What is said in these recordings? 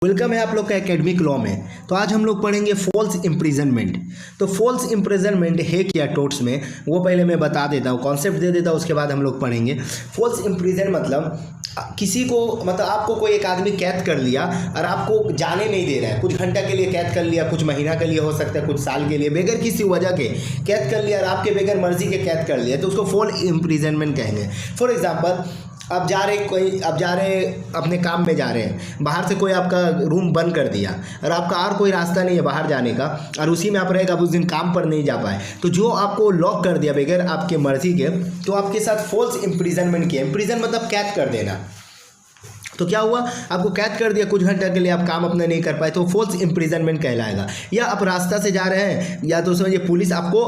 Welcome है आप लोग का एकेडमिक लॉ में। तो आज हम लोग पढ़ेंगे फॉल्स इम्प्रिजनमेंट। तो फॉल्स इम्प्रिजनमेंट है क्या टोट्स में, वो पहले मैं बता देता हूँ, कॉन्सेप्ट दे देता हूँ, उसके बाद हम लोग पढ़ेंगे। फॉल्स इम्प्रिजन मतलब किसी को, मतलब आपको कोई एक आदमी कैद कर लिया और आपको जाने नहीं दे रहा है, कुछ घंटा के लिए कैद कर लिया, कुछ महीना के लिए हो सकता है, कुछ साल के लिए, बगैर किसी वजह के कैद कर लिया और आपके बगैर मर्जी के कैद कर लिया, तो उसको फॉल्स इम्प्रिजनमेंट कहेंगे। फॉर एग्जाम्पल आप जा रहे अपने काम में जा रहे हैं, बाहर से कोई आपका रूम बंद कर दिया और आपका और कोई रास्ता नहीं है बाहर जाने का और उसी में आप रहेगा, आप उस दिन काम पर नहीं जा पाए, तो जो आपको लॉक कर दिया बगैर आपके मर्जी के, तो आपके साथ फॉल्स इम्प्रिजनमेंट किया। इम्प्रिजन मतलब कैद कर देना। तो क्या हुआ, आपको कैद कर दिया, कुछ घंटा के लिए आप काम अपना नहीं कर पाए, तो फॉल्स इम्प्रिजनमेंट कहलाएगा। या आप रास्ता से जा रहे हैं, या तो समझिए पुलिस आपको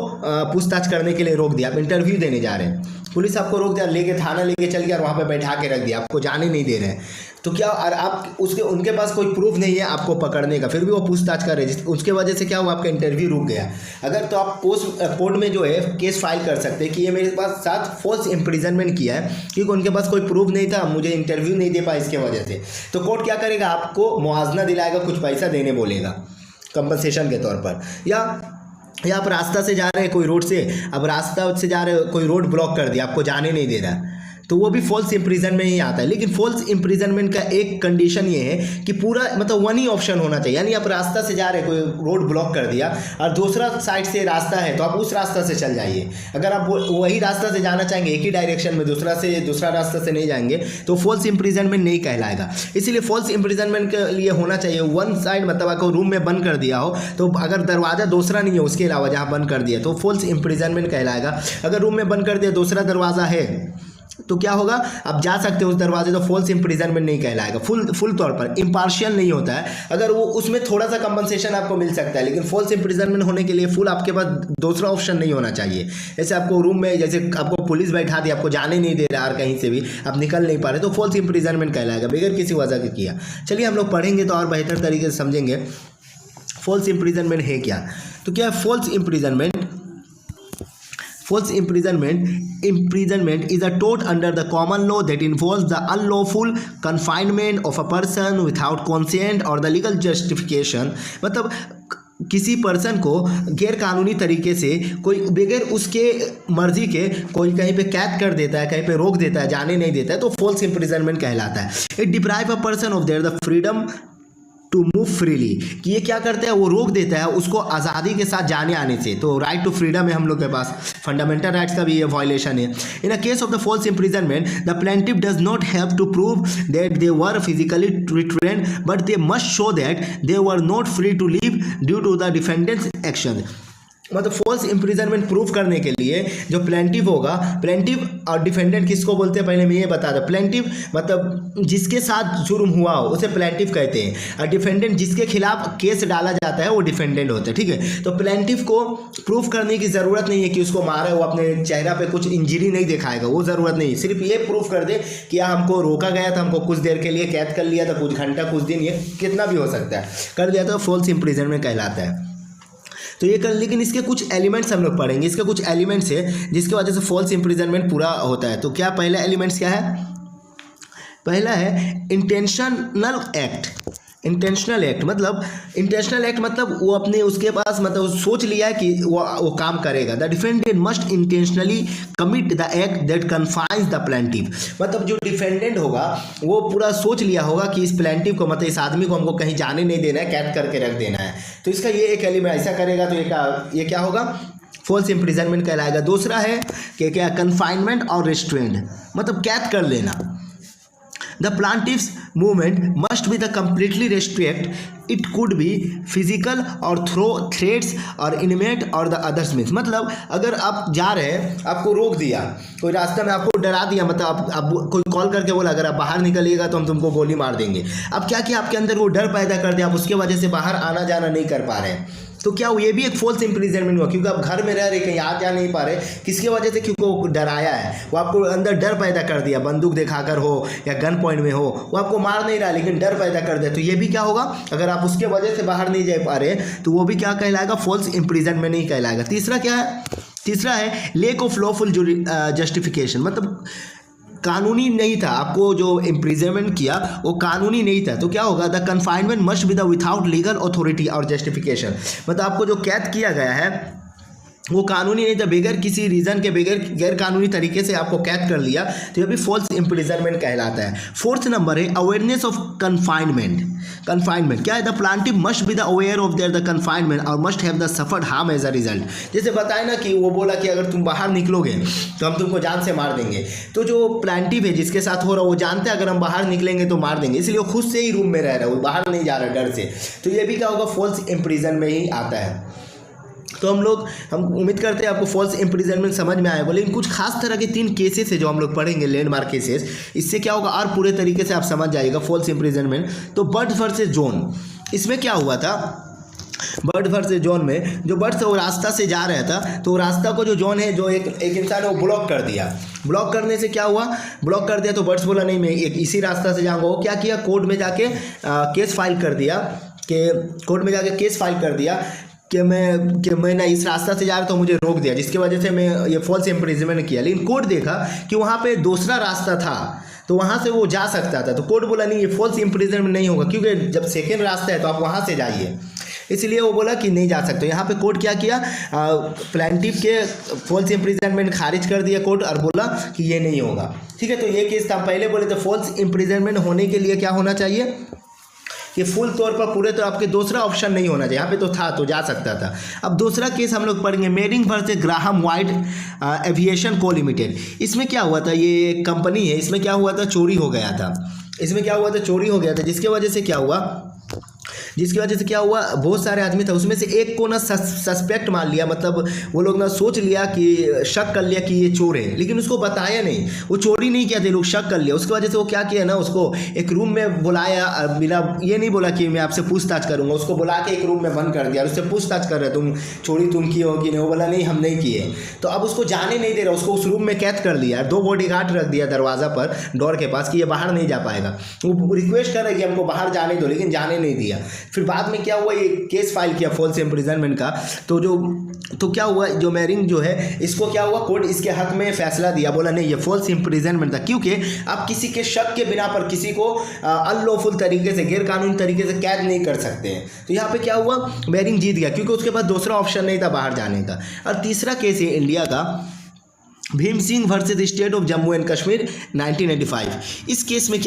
पूछताछ करने के लिए रोक दिया, आप इंटरव्यू देने जा रहे हैं, पुलिस आपको रोक दिया, लेके थाना लेके चल गया और वहाँ पे बैठा के रख दिया, आपको जाने नहीं दे रहे हैं। तो क्या, और आप उनके पास कोई प्रूफ नहीं है आपको पकड़ने का, फिर भी वो पूछताछ कर रहे हैं, उसके वजह से क्या हुआ, आपका इंटरव्यू रुक गया। अगर तो आप कोर्ट में जो है केस फाइल कर सकते हैं कि ये मेरे पास साथ फॉल्स इम्प्रिजनमेंट किया है, क्योंकि उनके पास कोई प्रूफ नहीं था, मुझे इंटरव्यू नहीं दे पाया इसके वजह से। तो कोर्ट क्या करेगा, आपको मुआवजा दिलाएगा, कुछ पैसा देने बोलेगा कंपनसेशन के तौर पर। या आप रास्ता से जा रहे हैं कोई रोड से, अब रास्ता से जा रहे हो, कोई रोड ब्लॉक कर दिया, आपको जाने नहीं दे रहा, तो वो भी फॉल्स इम्प्रिजनमेंट में ही आता है। लेकिन फॉल्स इम्प्रिजनमेंट का एक कंडीशन ये है कि पूरा मतलब वन ही ऑप्शन होना चाहिए। यानी आप रास्ता से जा रहे, कोई रोड ब्लॉक कर दिया और दूसरा साइड से रास्ता है, तो आप उस रास्ता से चल जाइए। अगर आप वही रास्ता से जाना चाहेंगे एक ही डायरेक्शन में, दूसरा रास्ता से नहीं जाएंगे, तो फॉल्स इम्प्रिजनमेंट नहीं कहलाएगा। इसीलिए फॉल्स इम्प्रिजनमेंट के लिए होना चाहिए वन साइड, मतलब आपको रूम में बंद कर दिया हो, तो अगर दरवाज़ा दूसरा नहीं है उसके अलावा जहाँ बंद कर दिया, तो फॉल्स इम्प्रिजनमेंट कहलाएगा। अगर रूम में बंद कर दिया, दूसरा दरवाज़ा है, तो क्या होगा, आप जा सकते हो उस दरवाजे, तो फॉल्स इम्प्रिजनमेंट नहीं कहलाएगा। फुल तौर पर इम्पार्शियल नहीं होता है, अगर वो उसमें थोड़ा सा कंपनसेशन आपको मिल सकता है, लेकिन फॉल्स इम्प्रिजनमेंट होने के लिए फुल आपके पास दूसरा ऑप्शन नहीं होना चाहिए। जैसे आपको रूम में, जैसे आपको पुलिस बैठा दी, आपको जाने नहीं दे रहा और कहीं से भी आप निकल नहीं पा रहे, तो फॉल्स इम्प्रिजनमेंट कहलाएगा, बगैर किसी वजह के किया। चलिए हम लोग पढ़ेंगे तो और बेहतर तरीके से समझेंगे फॉल्स इम्प्रिजनमेंट है क्या। तो क्या है false imprisonment? False imprisonment is a tort under the common law that involves the unlawful confinement of a person without consent or the legal justification। मतलब किसी पर्सन को गैर कानूनी तरीके से कोई बगैर उसके मर्जी के कोई कहीं पे कैद कर देता है, कहीं पे रोक देता है, जाने नहीं देता है, तो फॉल्स इम्प्रिजनमेंट कहलाता है। It deprive a person of their the freedom to move freely, कि ये क्या करता है, वो रोक देता है उसको आज़ादी के साथ जाने आने से। तो राइट टू फ्रीडम है हम लोग के पास, फंडामेंटल राइट्स का भी ये वायलेशन है। In a case of the false imprisonment the plaintiff does not have to prove that they were physically restrained, but they must show that they were not free to leave due to the defendant's action. मतलब false imprisonment proof करने के लिए जो plaintiff होगा, plaintiff और defendant किसको बोलते हैं पहले मैं ये बता दूं। प्लेंटिव मतलब जिसके साथ जुर्म हुआ हो उसे प्लेंटिव कहते हैं, और डिफेंडेंट जिसके खिलाफ केस डाला जाता है वो डिफेंडेंट होते हैं, ठीक है। तो प्लेंटिव को प्रूफ करने की ज़रूरत नहीं है कि उसको मारा, वो अपने चेहरा पे कुछ इंजरी नहीं दिखाएगा, वो ज़रूरत नहीं, सिर्फ ये प्रूफ कर दे कि हमको रोका गया था, हमको कुछ देर के लिए कैद कर लिया था, कुछ घंटा, कुछ दिन, ये कितना भी हो सकता है, कर दिया तो फॉल्स इम्प्रिजनमेंट कहलाता है। तो ये कर, लेकिन इसके कुछ एलिमेंट्स हम लोग पढ़ेंगे, इसके कुछ एलिमेंट्स है जिसकी वजह से फॉल्स इम्प्रिजनमेंट पूरा होता है। तो क्या पहला एलिमेंट्स क्या है? पहला है इंटेंशनल एक्ट। इंटेंशनल एक्ट मतलब वो अपने उसके पास मतलब सोच लिया है कि वो काम करेगा। The defendant must intentionally commit the act that confines the plaintiff. मतलब जो डिफेंडेंट होगा वो पूरा सोच लिया होगा कि इस प्लेंटिफ को, मतलब इस आदमी को हमको कहीं जाने नहीं देना है, कैद करके रख देना है। तो इसका ये एक एलिमेंट, ऐसा करेगा तो ये क्या होगा, फॉल्स इम्प्रिजनमेंट कहलाएगा। दूसरा है कि क्या, कन्फाइनमेंट और रेस्ट्रेंट, मतलब कैद कर लेना। The plaintiff's movement must be the completely restrict. It could be physical or through threats or intimate or the other means। मतलब अगर आप जा रहे हैं, आपको रोक दिया, कोई रास्ते में आपको डरा दिया, मतलब आप कोई कॉल करके बोला अगर आप बाहर निकलिएगा तो हम तुमको गोली मार देंगे। अब क्या किया, आपके अंदर वो डर पैदा कर दिया, आप उसके वजह से बाहर आना जाना नहीं कर पा रहे हैं, तो क्या ये भी एक फॉल्स इम्प्रिजनमेंट हुआ, क्योंकि आप घर में रह रहे, कहीं आ जा नहीं पा रहे, किसकी वजह से, क्योंकि वो डराया है, वो आपको अंदर डर पैदा कर दिया, बंदूक दिखाकर हो या गन पॉइंट में हो, वो आपको मार नहीं रहा लेकिन डर पैदा कर दिया, तो ये भी क्या होगा, अगर आप उसके वजह से बाहर नहीं जा पा रहे तो वो भी क्या कहलाएगा, फॉल्स इम्प्रिजनमेंट नहीं कहलाएगा। तीसरा क्या है, तीसरा है लेक ऑफ लॉफुल जस्टिफिकेशन। मतलब कानूनी नहीं था, आपको जो इम्प्रिजनमेंट किया वो कानूनी नहीं था, तो क्या होगा, the confinement must be the without legal authority और जस्टिफिकेशन, मतलब आपको जो कैद किया गया है वो कानूनी नहीं था, बगैर किसी रीज़न के, बगैर गैर कानूनी तरीके से आपको कैद कर लिया, तो ये भी फॉल्स इम्प्रिजनमेंट कहलाता है। फोर्थ नंबर है अवेयरनेस ऑफ कन्फाइनमेंट। कन्फाइनमेंट क्या है, the plaintiff must be the aware of their the confinement और must have the suffered harm as a result. जैसे बताए ना कि वो बोला कि अगर तुम बाहर निकलोगे तो हम तुमको जान से मार देंगे, तो जो प्लांटिव है जिसके साथ हो रहा है वो जानते हैं अगर हम बाहर निकलेंगे तो मार देंगे, इसलिए वो खुद से ही रूम में रह रहा है, वो बाहर नहीं जा रहा डर से, तो ये भी क्या होगा, फॉल्स इम्प्रिजन में ही आता है। तो हम उम्मीद करते हैं आपको फॉल्स इम्प्रिजनमेंट समझ में आएगा, लेकिन कुछ खास तरह के 3 केसेस है जो हम लोग पढ़ेंगे, लैंडमार्क केसेस, इससे क्या होगा और पूरे तरीके से आप समझ जाइएगा फॉल्स इम्प्रिजनमेंट। तो बर्ड वर्सेस जॉन, इसमें क्या हुआ था, बर्ड वर्सेस जॉन में जो बर्ड से वो रास्ता से जा रहा था, तो रास्ता को जो जॉन है, जो एक इंसान है वो ब्लॉक कर दिया। ब्लॉक करने से क्या हुआ, ब्लॉक कर दिया तो बर्ड्स बोला नहीं मैं एक इसी रास्ता से जाऊँगा, वो क्या किया, कोर्ट में जाके केस फाइल कर दिया, कि कोर्ट में जाके केस फाइल कर दिया कि मैं ना इस रास्ता से जा रहा था, मुझे रोक दिया, जिसकी वजह से मैं ये फॉल्स इम्प्रिजनमेंट किया। लेकिन कोर्ट देखा कि वहाँ पे दूसरा रास्ता था, तो वहाँ से वो जा सकता था, तो कोर्ट बोला नहीं ये फॉल्स इम्प्रिजनमेंट नहीं होगा, क्योंकि जब सेकेंड रास्ता है तो आप वहाँ से जाइए, इसलिए वो बोला कि नहीं जा सकते। यहाँ पे कोर्ट क्या किया, प्लांटिव के फॉल्स इम्प्रिजनमेंट खारिज कर दिया कोर्ट और बोला कि ये नहीं होगा। ठीक है, तो ये केस था, पहले बोले तो फॉल्स इम्प्रिजनमेंट होने के लिए क्या होना चाहिए कि फुल तौर पर पूरे तो आपके दूसरा ऑप्शन नहीं होना चाहिए, यहाँ पे तो था तो जा सकता था। अब दूसरा केस हम लोग पढ़ेंगे, marrying versus Graham white aviation को लिमिटेड। इसमें क्या हुआ था, ये कंपनी है, इसमें क्या हुआ था, चोरी हो गया था, इसमें क्या हुआ था, चोरी हो गया था, जिसकी वजह से क्या हुआ, बहुत सारे आदमी था, उसमें से एक को ना सस्पेक्ट मान लिया, मतलब वो लोग ना सोच लिया कि शक कर लिया कि ये चोर है, लेकिन उसको बताया नहीं, वो चोरी नहीं किया था, लोग शक कर लिया। उसकी वजह से वो क्या किया ना, उसको एक रूम में बुलाया, बिना ये नहीं बोला कि मैं आपसे पूछताछ करूंगा, उसको बुला के एक रूम में बंद कर दिया, उससे पूछताछ कर रहे तुम चोरी तुम किए हो कि नहीं, वो बोला नहीं हम नहीं किए, तो अब उसको जाने नहीं दे रहा, उसको उस रूम में कैद कर लिया, 2 बॉडीगार्ड रख दिया दरवाज़ा पर, डोर के पास, कि ये बाहर नहीं जा पाएगा। वो रिक्वेस्ट कर रहे कि हमको बाहर जाने दो, लेकिन जाने नहीं दिया। फिर बाद में क्या हुआ, ये केस फाइल किया फॉल्स इम्प्रिजनमेंट का, तो क्या हुआ, जो मेरिंग जो है इसको क्या हुआ, कोर्ट इसके हक में फैसला दिया, बोला नहीं ये फॉल्स इम्प्रिजनमेंट था, क्योंकि आप किसी के शक के बिना पर किसी को अनलॉफुल तरीके से, गैर कानूनी तरीके से कैद नहीं कर सकते हैं। तो यहाँ पे क्या हुआ, मेरिंग जीत गया, क्योंकि उसके पास दूसरा ऑप्शन नहीं था बाहर जाने का। और तीसरा केस है इंडिया का, Bhim Singh versus state of Jammu and Kashmir 1985। इस केस में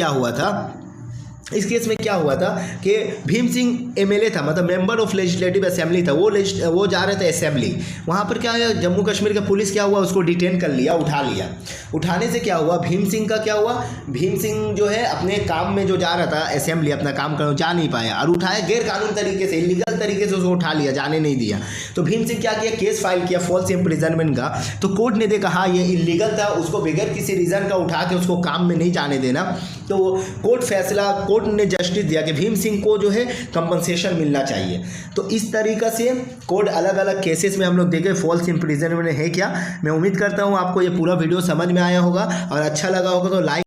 क्या हुआ था कि भीम सिंह एमएलए था, मतलब मेंबर ऑफ लेजिस्लेटिव असेंबली था, वो जा रहे थे असेंबली, वहाँ पर क्या है, जम्मू कश्मीर का पुलिस क्या हुआ, उसको डिटेन कर लिया, उठा लिया। उठाने से क्या हुआ, भीम सिंह का क्या हुआ, भीम सिंह जो है अपने काम में जो जा रहा था असेंबली, अपना काम करने जा नहीं पाया, और उठाया गैर कानूनी तरीके से, इलीगल तरीके से उसको उठा लिया, जाने नहीं दिया। तो भीम सिंह क्या किया, केस फाइल किया फॉल्स इम्प्रिजनमेंट का, तो कोर्ट ने देखा हाँ ये इलीगल था, उसको बगैर किसी रीज़न का उठा के उसको काम में नहीं जाने देना, तो कोर्ट ने जस्टिस दिया कि भीम सिंह को जो है कंपनसेशन मिलना चाहिए। तो इस तरीक़े से कोर्ट अलग अलग केसेस में हम लोग देखे फॉल्स इम्प्रिजनमेंट है क्या। मैं उम्मीद करता हूँ आपको ये पूरा वीडियो समझ में आया होगा और अच्छा लगा होगा, तो लाइक